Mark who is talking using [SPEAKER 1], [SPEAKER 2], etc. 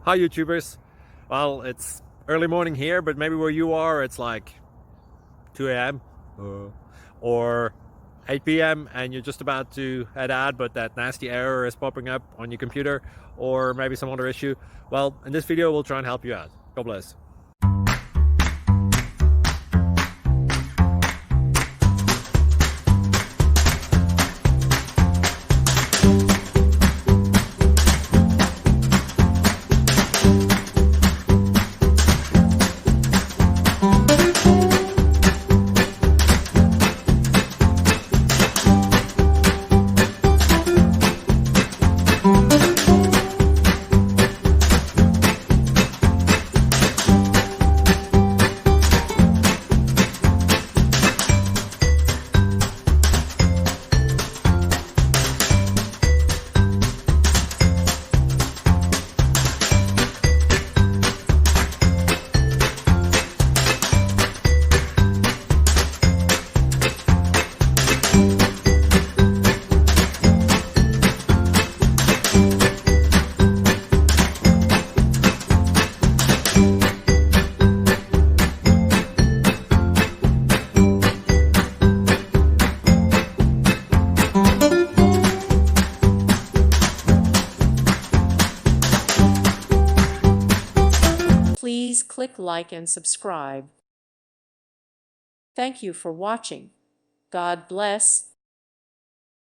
[SPEAKER 1] Hi YouTubers. Well, it's early morning here, but maybe where you are it's like 2 a.m. or 8 p.m. and you're just about to head out, but that nasty error is popping up on your computer, or maybe some other issue. Well, in this video we'll try and help you out. God bless.
[SPEAKER 2] Please click like and subscribe. Thank you for watching. God bless.